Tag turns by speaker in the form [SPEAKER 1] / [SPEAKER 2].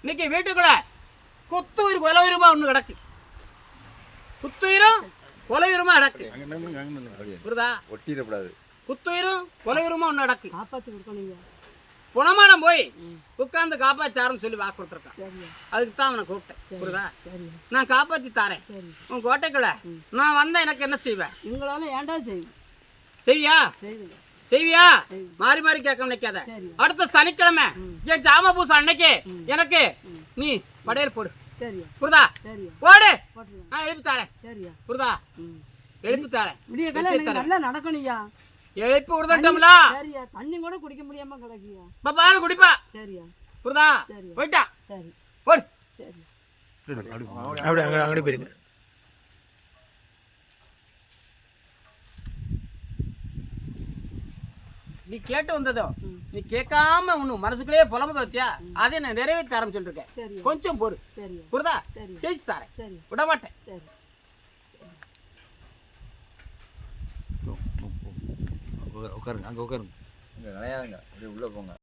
[SPEAKER 1] இன்னைக்கு வீட்டுக்குள்ள குத்துயிர் கொலையுருமா ஒன்று கிடக்கு. குத்துயிரும் கொலையுருமா கிடக்கு. புரியுதா?
[SPEAKER 2] ஒட்டிடக்கூடாது.
[SPEAKER 1] குத்துயிரும் கொலையுருமா ஒன்று கிடக்கு.
[SPEAKER 3] காப்பாற்றி கொடுக்கணுங்க.
[SPEAKER 1] புனமானம் போய் உட்காந்து காப்பாற்றாருன்னு சொல்லி வாக்கு கொடுத்துருக்கான். அதுக்கு தான் அவனை கூப்பிட்டேன். புரியுதா? நான் காப்பாற்றி தாரேன் உன் கோட்டைக்குள்ள. நான் வந்தேன், எனக்கு என்ன செய்வேன்?
[SPEAKER 3] உங்களால ஏன்டா
[SPEAKER 1] செய்வியா? செய்வியா? மாறி மாறி கேட்க நினைக்காத. அடுத்த சனிக்கிழமை என் ஜாம பூசை அன்னைக்கு எனக்கு நீ படையல் போடு. புரியுதா? போடு, நான் எழுப்பி தாரேன். புரியுதா? எழுப்பி தாரேன்.
[SPEAKER 3] நடக்கணும்யா.
[SPEAKER 1] எழுப்பி விடுதட்டோம்ல.
[SPEAKER 3] தண்ணி கூட குடிக்க முடியாம கிடக்கியா.
[SPEAKER 1] பாப்பால குடிப்பா.
[SPEAKER 3] சரியா?
[SPEAKER 1] புரியுதா? போயிட்டா.
[SPEAKER 3] சரி
[SPEAKER 1] போடு.
[SPEAKER 3] சரி
[SPEAKER 4] அப்படி அங்கே போயிருங்க.
[SPEAKER 1] நீ கேட்டு வந்ததோ நீ கேட்காம ஒண்ணு மனசுக்குள்ளேயே புலம்புத வத்தியா, அதை நான் நிறைவேற்றி ஆரம்பிச்சுட்டு இருக்கேன். கொஞ்சம் பொறு. புரியுதா? ஜெயிச்சு தாரேன், விட மாட்டேன்.
[SPEAKER 4] உட்காருங்க, அங்கே உட்காருங்க.
[SPEAKER 2] நினையாதுங்க, அப்படியே உள்ள போங்க.